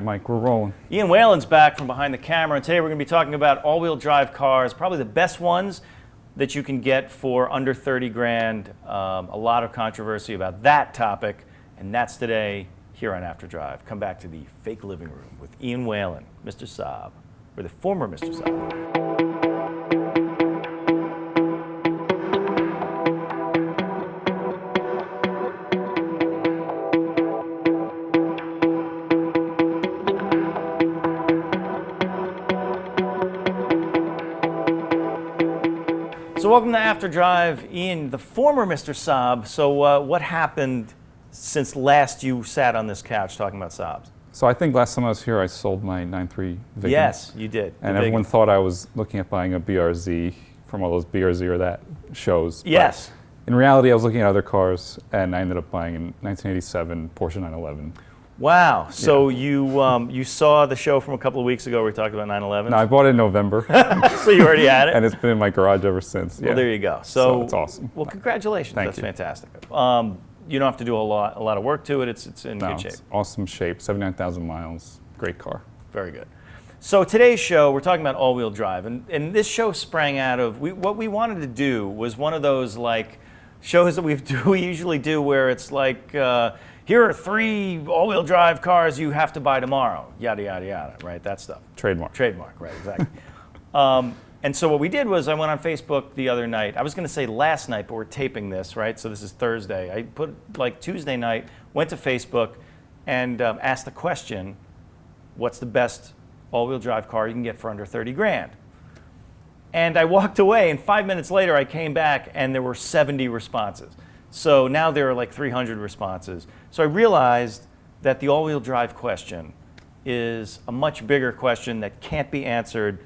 right, Mike, we're rolling. Ian Whalen's back from behind the camera, and today we're going to be talking about all-wheel drive cars, probably the best ones that you can get for under 30 grand. A lot of controversy about that topic, and that's today here on After Drive. Come back to the fake living room with Ian Whalen, Mr. Saab, or the former Mr. Saab. So welcome to After Drive, Ian, the former Mr. Saab. So what happened since last you sat on this couch talking about Saabs? So I think last time I was here, I sold my 9.3 Vigan. Yes, you did. And everyone thought I was looking at buying a BRZ from all those BRZ or that shows. Yes. But in reality, I was looking at other cars, and I ended up buying a 1987 Porsche 911. Wow. So you saw the show from a couple of weeks ago where we talked about 911? No, I bought it in November. So you already had it? And it's been in my garage ever since. Well, there you go. So it's awesome. Well, congratulations. Thank That's you. fantastic. You don't have to do a lot of work to it. It's in good shape. It's awesome shape, 79,000 miles. Great car. Very good. So today's show, we're talking about all-wheel drive. And this show sprang out of, what we wanted to do was one of those like shows that we usually do where it's like, here are 3 all-wheel drive cars you have to buy tomorrow, yada, yada, yada, right? That stuff. Trademark. Trademark, right, exactly. And so what we did was I went on Facebook the other night. I was going to say last night, but we're taping this, right? So this is Thursday. I put like Tuesday night, went to Facebook and asked the question, what's the best all-wheel drive car you can get for under 30 grand? And I walked away, and 5 minutes later I came back and there were 70 responses. So now there are like 300 responses. So I realized that the all-wheel drive question is a much bigger question that can't be answered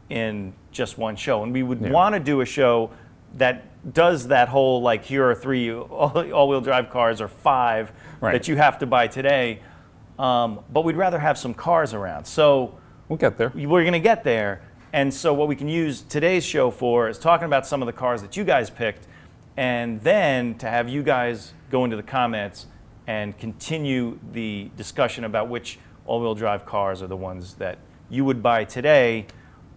in just one show. And we would want to do a show that does that whole, like, here are 3 all-wheel drive cars or 5 that you have to buy today. But we'd rather have some cars around. So we'll get there. We're going to get there. And so what we can use today's show for is talking about some of the cars that you guys picked, and then to have you guys go into the comments and continue the discussion about which all-wheel drive cars are the ones that you would buy today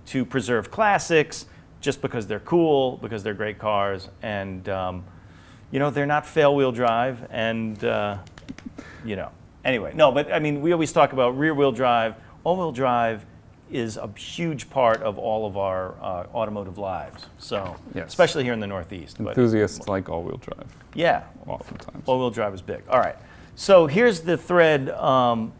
to preserve classics just because they're cool, because they're great cars, and they're not fail-wheel drive, and Anyway, no, but I mean, we always talk about rear-wheel drive. All-wheel drive is a huge part of all of our automotive lives. So, especially here in the Northeast. Enthusiasts like all-wheel drive. Yeah. Oftentimes. All-wheel drive is big. All right. So here's the thread. I'll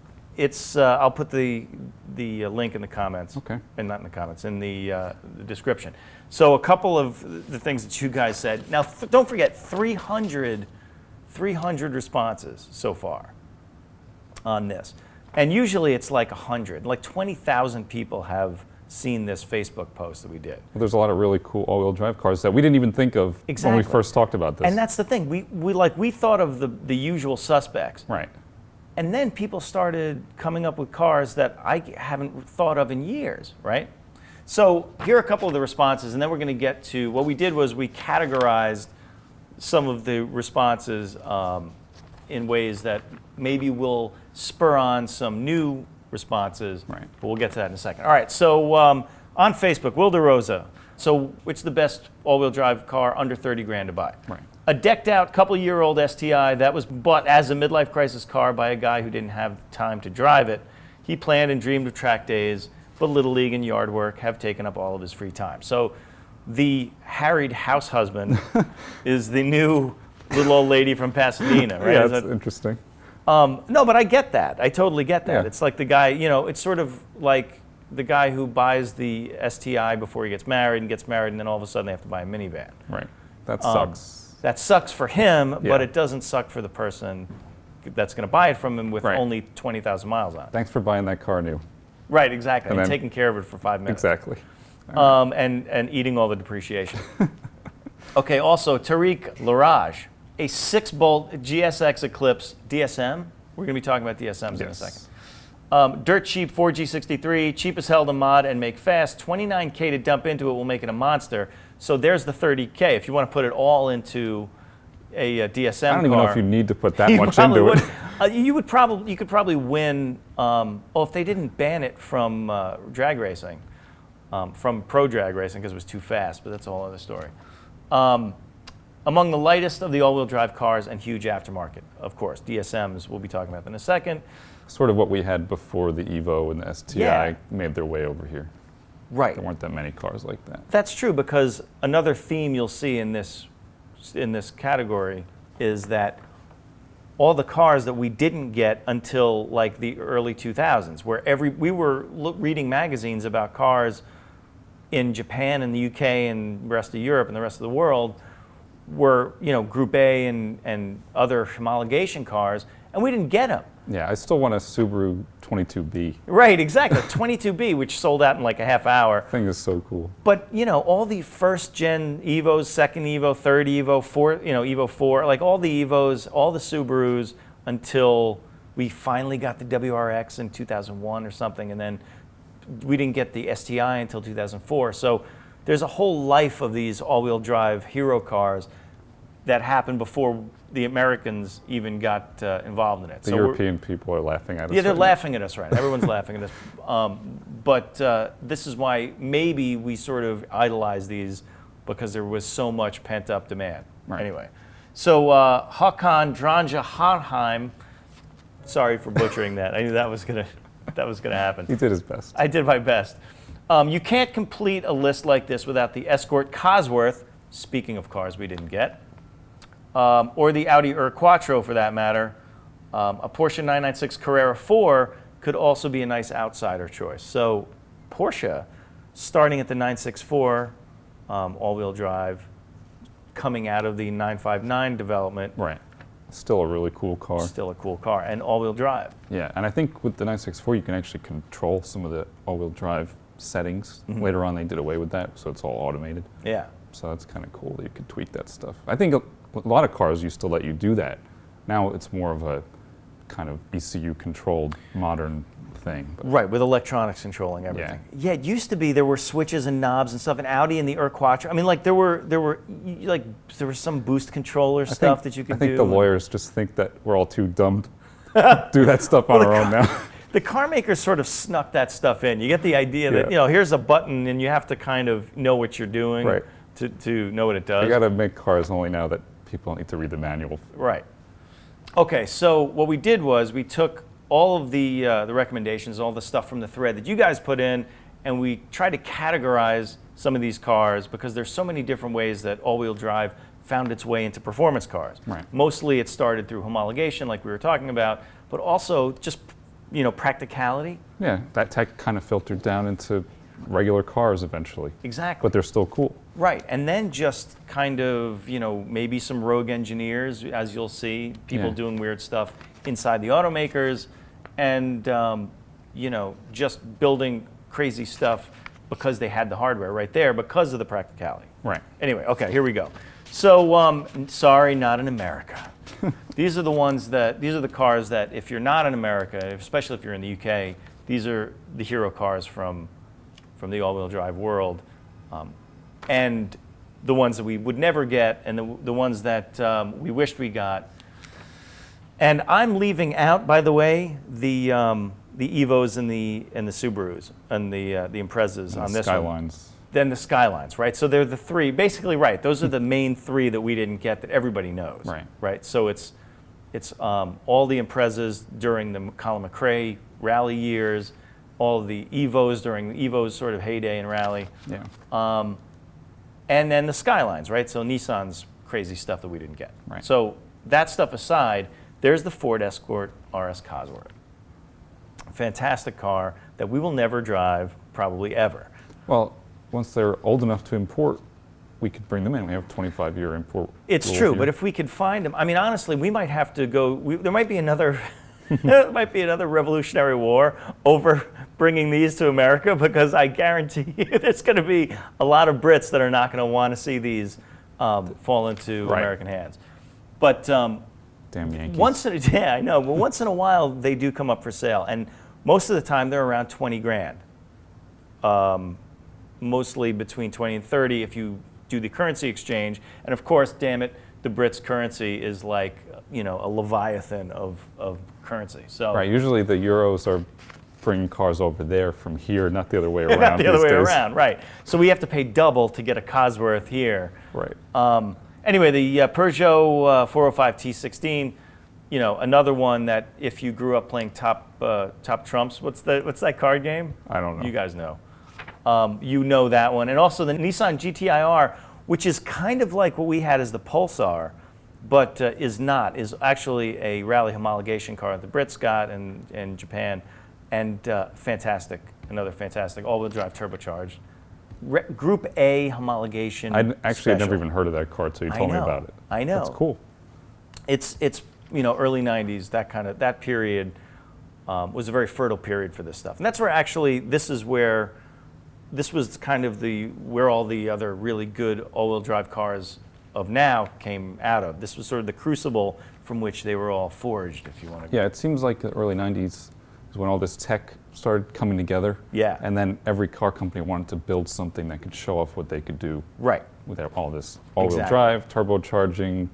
put the link in the comments. Okay. And not in the comments, in the description. So a couple of the things that you guys said. Now, don't forget, 300 responses so far on this. And usually it's like 100. Like 20,000 people have seen this Facebook post that we did. Well, there's a lot of really cool all-wheel drive cars that we didn't even think of when we first talked about this. And that's the thing. We thought of the usual suspects. Right. And then people started coming up with cars that I haven't thought of in years, right? So here are a couple of the responses, and then we're going to get to, what we did was we categorized some of the responses in ways that maybe will spur on some new responses, but we'll get to that in a second. All right, so on Facebook, Will DeRosa. So which the best all-wheel drive car under 30 grand to buy? Right. A decked-out, couple-year-old STI that was bought as a midlife crisis car by a guy who didn't have time to drive it. He planned and dreamed of track days, but Little League and yard work have taken up all of his free time. So the harried house husband is the new little old lady from Pasadena, right? Yeah, that's interesting. No, but I get that. I totally get that. Yeah. It's like the guy, it's sort of like the guy who buys the STI before he gets married, and then all of a sudden they have to buy a minivan. Right. That sucks. That sucks for him, but it doesn't suck for the person that's going to buy it from him with only 20,000 miles on it. Thanks for buying that car new. Right, exactly. And taking care of it for 5 minutes. Exactly. And eating all the depreciation. Okay, also, Tariq Laraj, a 6-bolt GSX Eclipse DSM. We're going to be talking about DSMs in a second. Dirt cheap 4G63, cheap as hell to mod and make fast. $29K to dump into it will make it a monster. So there's the $30K. If you want to put it all into a DSM car. I don't even know if you need to put that much into it. You could probably win. If they didn't ban it from drag racing, from pro drag racing because it was too fast, but that's a whole other story. Among the lightest of the all-wheel drive cars and huge aftermarket, of course. DSMs, we'll be talking about in a second. Sort of what we had before the Evo and the STI Yeah. made their way over here. Right. There weren't that many cars like that. That's true, because another theme you'll see in this category is that all the cars that we didn't get until like the early 2000s, where we were reading magazines about cars in Japan and the UK and the rest of Europe and the rest of the world were, Group A and other homologation cars, and we didn't get them. Yeah, I still want a Subaru 22B. Right, exactly. 22B, which sold out in like a half hour. Thing is so cool. But all the first gen Evos, second Evo, third Evo, fourth, Evo 4, like all the Evos, all the Subarus, until we finally got the WRX in 2001 or something, and then we didn't get the STI until 2004. So there's a whole life of these all-wheel drive hero cars that happened before the Americans even got involved in it. The European people are laughing at us. Yeah, they're right laughing at us, right? Everyone's laughing at us. But this is why maybe we sort of idolize these, because there was so much pent-up demand. Right. Anyway, so Håkan Dranja Harheim, sorry for butchering that. I knew that was gonna happen. He did his best. I did my best. You can't complete a list like this without the Escort Cosworth, speaking of cars we didn't get, or the Audi Quattro for that matter. A Porsche 996 Carrera 4 could also be a nice outsider choice. So Porsche, starting at the 964 all-wheel drive, coming out of the 959 development. Right. Still a really cool car. Still a cool car, and all-wheel drive. Yeah, and I think with the 964 you can actually control some of the all-wheel drive settings. Mm-hmm. Later on they did away with that, so it's all automated. Yeah. So that's kind of cool that you can tweak that stuff. I think a lot of cars used to let you do that. Now it's more of a kind of ECU controlled modern thing. But right, with electronics controlling everything. Yeah, it used to be there were switches and knobs and stuff. An Audi and the Quattro. I mean, like there was some boost controller stuff that you could do. I think the lawyers just think that we're all too dumb to do that stuff on our own now. The car makers sort of snuck that stuff in. You get the idea that here's a button and you have to kind of know what you're doing to know what it does. You got to make cars only now that people don't need to read the manual. Right. Okay, so what we did was we took all of the recommendations, all the stuff from the thread that you guys put in, and we tried to categorize some of these cars because there's so many different ways that all-wheel drive found its way into performance cars. Right. Mostly it started through homologation, like we were talking about, but also just practicality. Yeah, that tech kind of filtered down into regular cars eventually. Exactly. But they're still cool. Right, and then just kind of, maybe some rogue engineers, as you'll see, people doing weird stuff inside the automakers, and, just building crazy stuff because they had the hardware right there because of the practicality. Right. Anyway, okay, here we go. So, sorry, not in America. These are the cars that if you're not in America, especially if you're in the UK, these are the hero cars from the all-wheel drive world. And the ones that we would never get, and the ones that we wished we got. And I'm leaving out, by the way, the Evos and the Subarus and the Imprezas on this Skylines. one. Then the Skylines, right? So they're the three, basically, right? Those are the main three that we didn't get that everybody knows, right? So it's all the Imprezas during the Colin McRae rally years, all the Evos during the Evo's sort of heyday in rally. Yeah. And then the Skylines, right? So Nissan's crazy stuff that we didn't get. Right. So that stuff aside, there's the Ford Escort RS Cosworth. Fantastic car that we will never drive, probably ever. Well, once they're old enough to import, we could bring them in. We have a 25-year import. It's true, but if we could find them, I mean, honestly, we might have to go. There might be another. There might be another Revolutionary War over bringing these to America, because I guarantee you there's going to be a lot of Brits that are not going to want to see these fall into American hands. But damn Yankees. I know, but once in a while they do come up for sale, and most of the time they're around 20 grand. Mostly between 20 and 30 if you do the currency exchange. And of course, damn it, the Brits' currency is like a leviathan of currency. So Right. Usually the Euros are bringing cars over there from here, not the other way around. not the other these way days. around, right? So we have to pay double to get a Cosworth here. Right. Anyway, the Peugeot 405 T16, another one that if you grew up playing Top Trumps, what's that card game? I don't know. You guys know. You know that one. And also the Nissan GT-IR, which is kind of like what we had as the Pulsar, but is actually a rally homologation car that the Brits got in Japan, and fantastic, another fantastic all-wheel drive turbocharged. Group A homologation. I'd never even heard of that car until you told me about it. I know. That's cool. It's early 90s, that period was a very fertile period for this stuff. And that's where actually this was kind of where all the other really good all-wheel drive cars of now came out of. This was sort of the crucible from which they were all forged, if you want to. Yeah, it seems like the early 90s is when all this tech started coming together. Yeah. And then every car company wanted to build something that could show off what they could do. Right. With all this all-wheel Exactly. drive, turbocharging.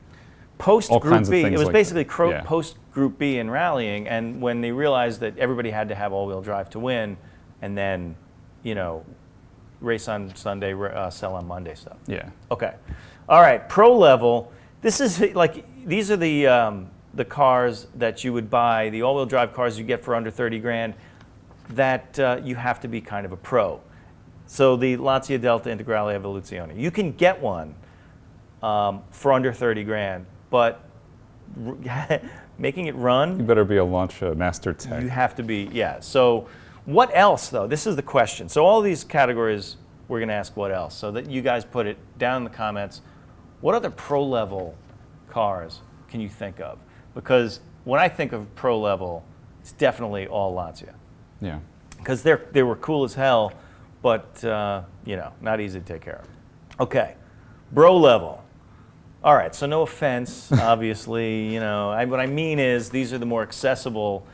Post all Group kinds of B, things it was like basically that. Yeah. post Group B in rallying, and when they realized that everybody had to have all-wheel drive to win, and then, race on Sunday, sell on Monday stuff. Yeah. Okay. All right, pro level. These are the cars that you would buy, the all-wheel drive cars you get for under 30 grand, that you have to be kind of a pro. So the Lancia Delta Integrale Evoluzione. You can get one for under 30 grand, but making it run, You better be a Lancia Master Tech. you have to be, yeah. So what else, though? This is the question. So all these categories, we're going to ask what else. So that you guys put it down in the comments. What other pro-level cars can you think of? Because when I think of pro-level, it's definitely all Lancia. Yeah. Because they were cool as hell, but, not easy to take care of. Okay, bro level. All right, so no offense, obviously, what I mean is these are the more accessible,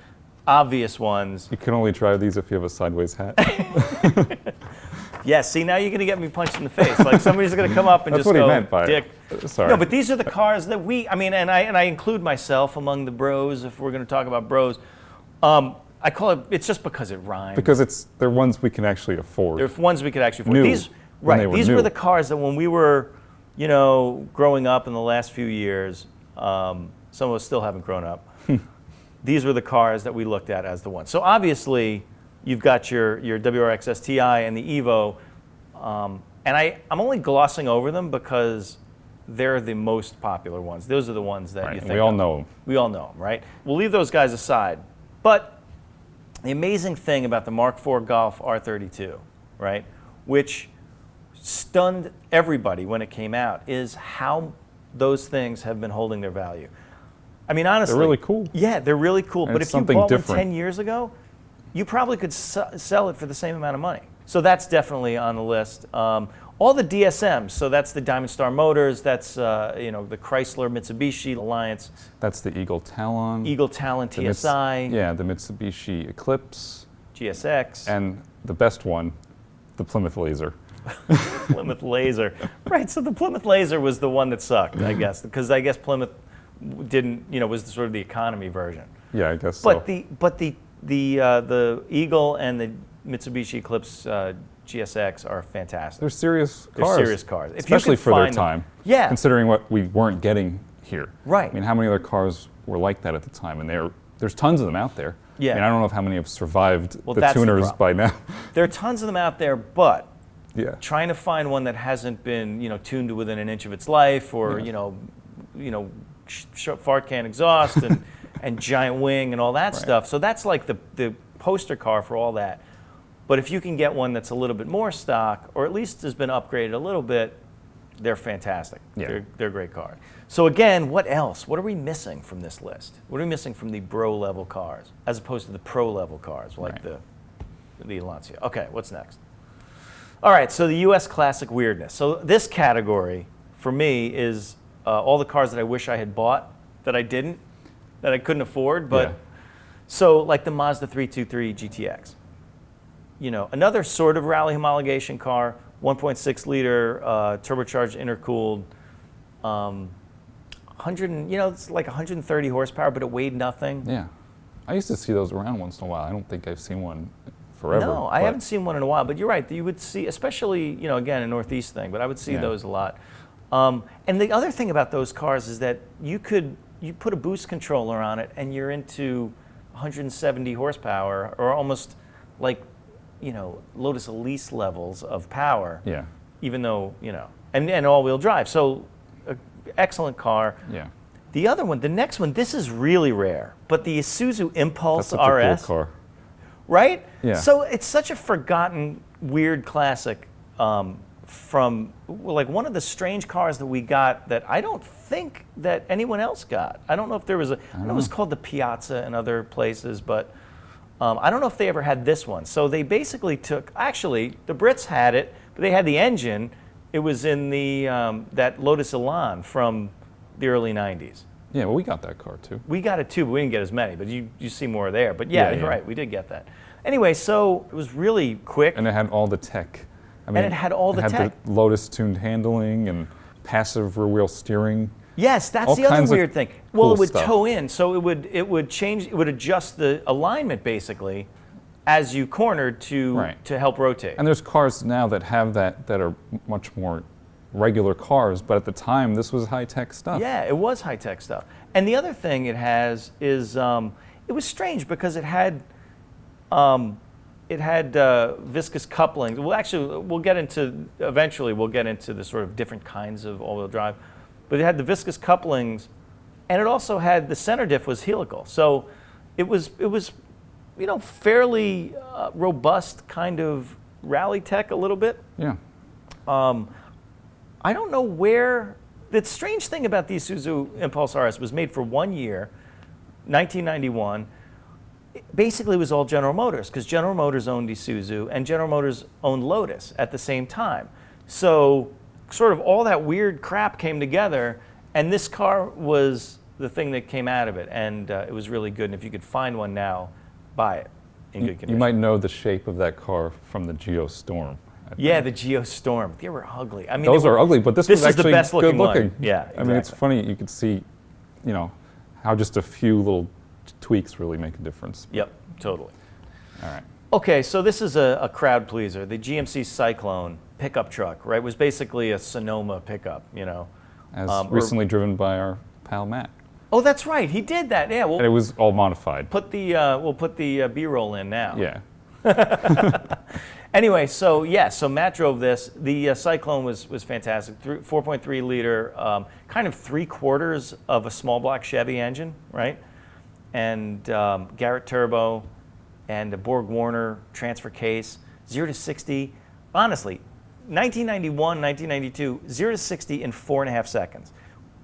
obvious ones. You can only drive these if you have a sideways hat. Yeah, see, now you're going to get me punched in the face. Like somebody's going to come up and That's just what go, he meant by dick. it. Sorry. No, but these are the cars that and I include myself among the bros if we're going to talk about bros. I call it's just because it rhymes. Because they're ones we can actually afford. They're ones we could actually afford. New, These were the cars that when we were, growing up in the last few years, some of us still haven't grown up. These were the cars that we looked at as the ones. So obviously, you've got your WRX STI and the Evo, and I'm only glossing over them because they're the most popular ones. Those are the ones that Right, you and think we all of. know them. We all know them, right? We'll leave those guys aside. But the amazing thing about the Mark IV Golf R32, right, which stunned everybody when it came out, is how those things have been holding their value. I mean, honestly. They're really cool. Yeah, they're really cool. And but it's if you something bought different. one 10 years ago, you probably could sell it for the same amount of money. So that's definitely on the list. All the DSMs, so that's the Diamond Star Motors, that's the Chrysler Mitsubishi Alliance. That's the Eagle Talon. Eagle Talon the TSI. The Mitsubishi Eclipse. GSX. And the best one, the Plymouth Laser. Plymouth Laser. Right, so the Plymouth Laser was the one that sucked, I guess, because I guess Plymouth didn't, was sort of the economy version. Yeah, I guess so. But the Eagle and the Mitsubishi Eclipse GSX are fantastic. They're serious cars. They're serious cars. Especially for their time. Yeah. Considering what we weren't getting here. Right. I mean, how many other cars were like that at the time? And there's tons of them out there. Yeah. I mean, I don't know how many have survived the that's the tuners problem. by now. There are tons of them out there, but Yeah. trying to find one that hasn't been, tuned to within an inch of its life, or fart can exhaust and giant wing and all that stuff. So that's like the poster car for all that. But if you can get one that's a little bit more stock, or at least has been upgraded a little bit, they're fantastic. Yeah. They're great cars. So again, what else? What are we missing from this list? What are we missing from the bro level cars, as opposed to the pro level cars like the Lancia? Okay, what's next? All right, so the U.S. classic weirdness. So this category, for me, is all the cars that I wish I had bought that I didn't, that I couldn't afford. But so like the Mazda 323 GTX. Another sort of rally homologation car, 1.6 liter turbocharged intercooled, it's like 130 horsepower, but it weighed nothing. Yeah. I used to see those around once in a while. I don't think I've seen one forever. No, I but- haven't seen one in a while, but you're right. You would see, especially, again, a Northeast thing, but I would see Yeah. those a lot. And the other thing about those cars is that you put a boost controller on it and you're into 170 horsepower, or almost like, Lotus Elise levels of power. Yeah. Even though, and all-wheel drive. So, excellent car. Yeah. The other one, the next one, this is really rare, but the Isuzu Impulse That's such RS. a cool car. Right? Yeah. So it's such a forgotten, weird classic from like one of the strange cars that we got that I don't think that anyone else got. I don't know if there was I know it was called the Piazza in other places, but I don't know if they ever had this one. So they basically actually, the Brits had it, but they had the engine. It was in the that Lotus Elan from the early 90s. Yeah, well, we got that car too. We got it too, but we didn't get as many. But you see more there. But yeah, Yeah, you're yeah. right. We did get that. Anyway, so it was really quick. And it had all the tech. I mean, it had all the it had tech. the Lotus-tuned handling and passive rear-wheel steering. Yes, that's all the other kinds of weird thing. cool Well, it would stuff. tow in, so it would change. It would adjust the alignment basically as you cornered to Right. help rotate. And there's cars now that have that are much more regular cars, but at the time, this was high-tech stuff. Yeah, it was high-tech stuff. And the other thing it has is it was strange because it had viscous couplings. Well, actually, we'll get into the sort of different kinds of all-wheel drive. But it had the viscous couplings, and it also had the center diff was helical. So it was fairly robust kind of rally tech a little bit. Yeah. I don't know where. The strange thing about the Isuzu Impulse RS was made for 1 year, 1991. Basically, it was all General Motors because General Motors owned Isuzu and General Motors owned Lotus at the same time. So, sort of all that weird crap came together, and this car was the thing that came out of it, and it was really good. And if you could find one now, buy it in good condition. You might know the shape of that car from the Geo Storm. Yeah, the Geo Storm. They were ugly. I mean, Those are ugly, but this was is the actually best good looking one. looking. Yeah, I mean, it's exactly. funny. You could see, how just a few little tweaks really make a difference. Yep, totally. All right. Okay, so this is a crowd pleaser. The GMC Cyclone pickup truck, right, was basically a Sonoma pickup, As recently driven by our pal Matt. Oh, that's right. He did that. Yeah, And it was all modified. we'll put the B-roll in now. Yeah. Anyway, so Matt drove this. The Cyclone was fantastic. 4.3 liter, kind of 3/4 of a small block Chevy engine, right? And Garrett turbo, and a Borg Warner transfer case. 0 to 60, honestly, 1991, 1992, 0 to 60 in 4.5 seconds.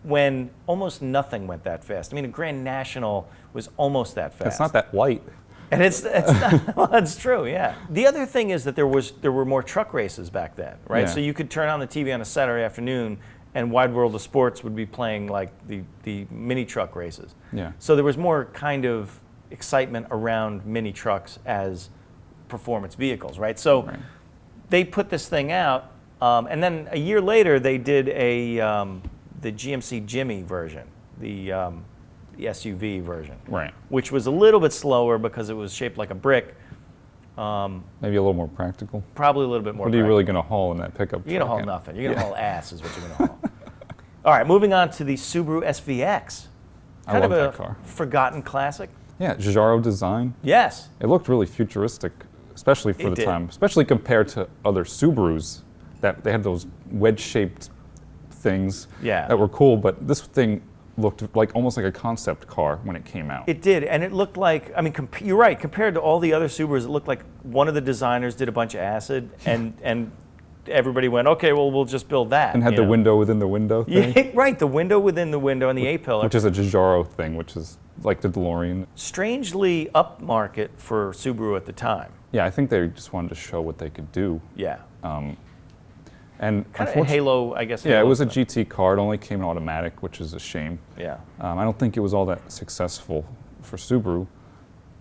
When almost nothing went that fast. I mean, a Grand National was almost that fast. It's not that light. And it's not, well, that's true, yeah. The other thing is that there were more truck races back then, right? Yeah. So you could turn on the TV on a Saturday afternoon, and Wide World of Sports would be playing like the mini truck races. Yeah. So there was more kind of excitement around mini trucks as performance vehicles, right? So Right. they put this thing out, and then a year later they did the GMC Jimmy version, the SUV version, Right. which was a little bit slower because it was shaped like a brick. Maybe a little more practical. Probably a little bit more. What are you practical. really going to haul in that pickup You're gonna haul truck? nothing. You're gonna haul ass, is what you're gonna haul. All right, moving on to the Subaru SVX. I Kind love of a that car. forgotten classic. Yeah, Giugiaro design. Yes. It looked really futuristic, especially for It the did. time, especially compared to other Subarus that they had those wedge-shaped things Yeah. that were cool, but this thing looked like almost like a concept car when it came out. It did, and it looked like, I mean, you're right, compared to all the other Subarus, it looked like one of the designers did a bunch of acid, and everybody went, okay, well, we'll just build that. and had the window within the window thing, Yeah, right, the window within the window and the A-pillar. which is a Giugiaro thing, which is like the DeLorean. Strangely upmarket for Subaru at the time. Yeah, I think they just wanted to show what they could do. Yeah. And Kind of a unfortunately- Halo, I guess. Yeah, it Halo was a thing. GT car. It only came in automatic, which is a shame. Yeah. I don't think it was all that successful for Subaru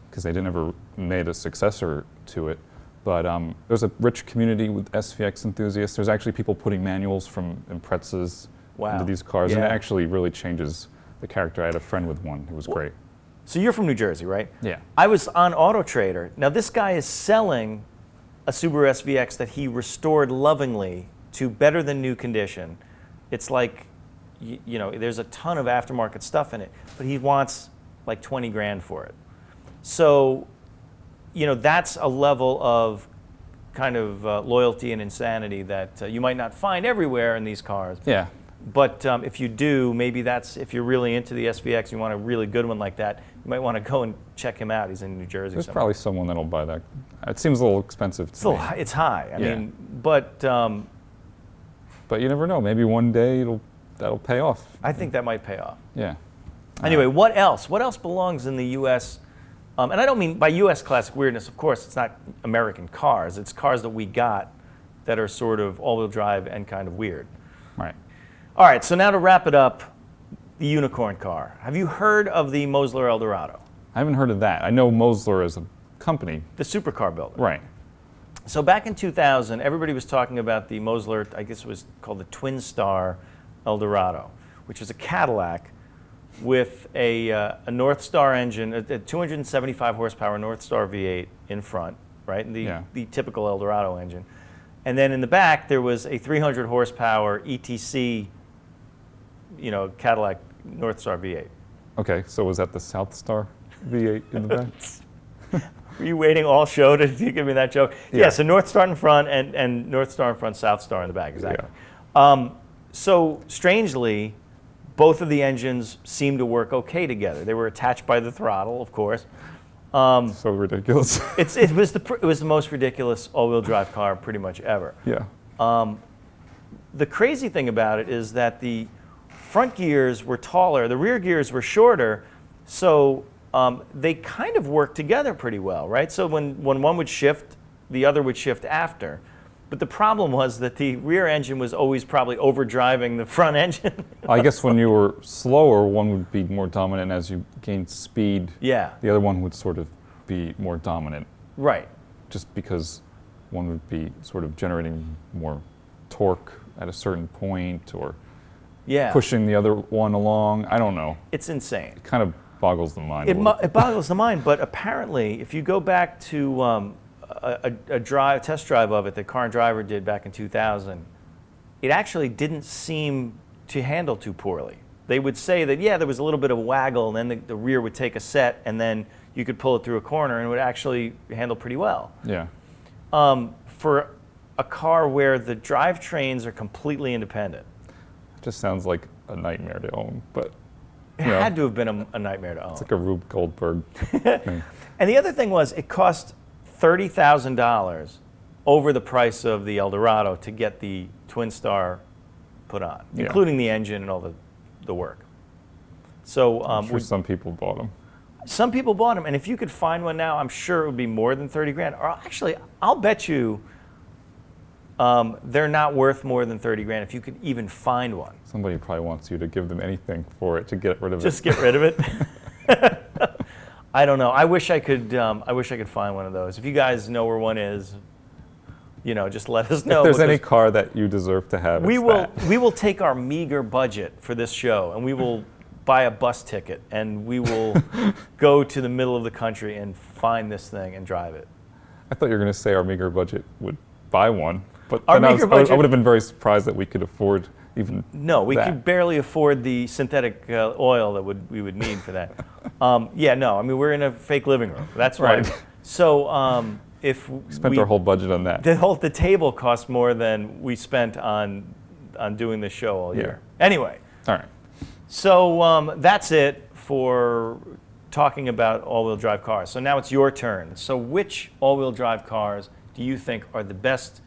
because they never made a successor to it. But there's a rich community with SVX enthusiasts. There's actually people putting manuals from Imprezas Wow. into these cars, and Yeah. it actually really changes the character. I had a friend with one. It was great. So you're from New Jersey, right? Yeah. I was on Auto Trader. Now this guy is selling a Subaru SVX that he restored lovingly to better than new condition. It's like, you know, there's a ton of aftermarket stuff in it, but he wants like 20 grand for it. So, you know, that's a level of kind of loyalty and insanity that you might not find everywhere in these cars. Yeah. But if you do, maybe that's, if you're really into the SVX, you want a really good one like that, you might want to go and check him out. He's in New Jersey There's somewhere. probably someone that'll buy that. It seems a little expensive to me. It's high. I Yeah. mean, but But you never know. Maybe one day that'll pay off. I think that might pay off. Yeah. Anyway, what else? What else belongs in the U.S.? And I don't mean by U.S. classic weirdness, of course, it's not American cars. It's cars that we got that are sort of all-wheel drive and kind of weird. Right. All right, so now to wrap it up, the unicorn car. Have you heard of the Mosler Eldorado, I haven't heard of that. I know Mosler as a company. the supercar builder? Right. So back in 2000, everybody was talking about the Mosler, I guess it was called the Twin Star Eldorado, which was a Cadillac with a North Star engine, a 275 horsepower North Star V8 in front, right? And the typical Eldorado engine. And then in the back, there was a 300 horsepower ETC, you know, Cadillac North Star V8. Okay, so was that the South Star V8 in the back? Were you waiting all show to give me that joke? Yeah. Yeah, so North Star in front and North Star in front, South Star in the back, exactly. So strangely, both of the engines seemed to work okay together. They were attached by the throttle, of course. So ridiculous. It was the most ridiculous all-wheel drive car pretty much ever. Yeah. The crazy thing about it is that the front gears were taller, the rear gears were shorter, so they kind of worked together pretty well, right? So when one would shift, the other would shift after. But the problem was that the rear engine was always probably overdriving the front engine. I guess when you were slower, one would be more dominant. As you gained speed, Yeah, the other one would sort of be more dominant, right. just because one would be sort of generating more torque at a certain point or Yeah, pushing the other one along. I don't know. it's insane. It kind of boggles the mind. It boggles the mind, but apparently, if you go back to a test drive of it that Car and Driver did back in 2000, it actually didn't seem to handle too poorly. They would say that, yeah, there was a little bit of waggle, and then the rear would take a set, and then you could pull it through a corner, and it would actually handle pretty well. Yeah. For a car where the drivetrains are completely independent, It just sounds like a nightmare to own, but it you know, had to have been a nightmare to own. it's like a Rube Goldberg thing. And the other thing was, it cost $30,000 over the price of the Eldorado to get the Twin Star put on, Yeah. including the engine and all the work. So I'm sure some people bought them. some people bought them, and if you could find one now, I'm sure it would be more than 30 grand. Or actually, I'll bet you they're not worth more than 30 grand if you could even find one. Somebody probably wants you to give them anything for it to get rid of Just it. get rid of it. I don't know. I wish I could find one of those. If you guys know where one is, you know, just let us know. If there's any because car that you deserve to have, we it's will that. we will take our meager budget for this show, and we will buy a bus ticket, and we will go to the middle of the country and find this thing and drive it. I thought you were going to say our meager budget would buy one, but Our then meager I budget- would have been very surprised that we could afford even No, we that. could barely afford the synthetic oil that we would need for that. Yeah, no, I mean, we're in a fake living room. That's why. Right. So if Spent our whole budget on that. the table cost more than we spent on doing this show all year. Anyway, All right. so that's it for talking about all-wheel drive cars. So now it's your turn. So which all-wheel drive cars do you think are the best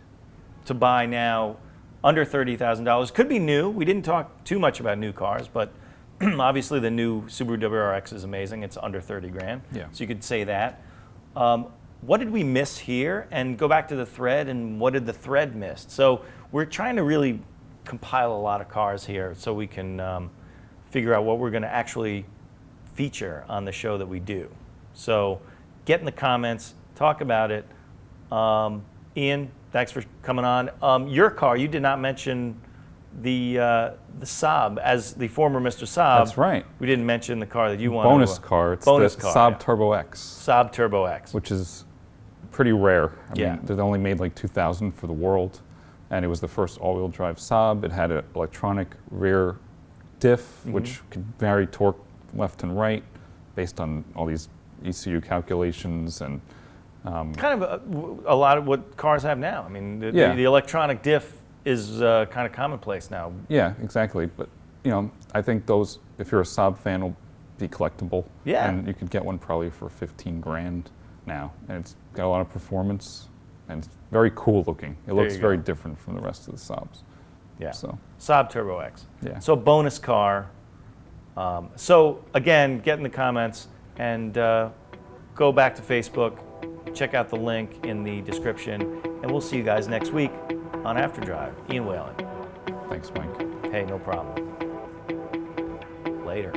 to buy now, under $30,000? Could be new. We didn't talk too much about new cars, but obviously the new Subaru WRX is amazing. It's under 30 grand. Yeah. So you could say that. What did we miss here? And go back to the thread, and what did the thread miss? So we're trying to really compile a lot of cars here so we can figure out what we're going to actually feature on the show that we do. So get in the comments, talk about it. Ian, thanks for coming on. Your car, you did not mention the Saab, as the former Mr. Saab. That's right. We didn't mention the car that you wanted. Bonus car. It's bonus the car, Saab yeah. Turbo X, Saab Turbo X. which is pretty rare. I Yeah. mean, they only made like 2,000 for the world, and it was the first all-wheel drive Saab. It had an electronic rear diff, which could vary torque left and right based on all these ECU calculations and. Kind of a lot of what cars have now. I mean, Yeah. the electronic diff is kind of commonplace now. Yeah, exactly. But I think those, if you're a Saab fan, will be collectible. Yeah. And you could get one probably for 15 grand now, and it's got a lot of performance, and it's very cool looking. It looks you very go. different from the rest of the Saabs. Yeah. So Saab Turbo X. Yeah. So bonus car. So again, get in the comments and go back to Facebook. Check out the link in the description, and we'll see you guys next week on After Drive. Ian Whalen. thanks, Mike. Hey, no problem. Later.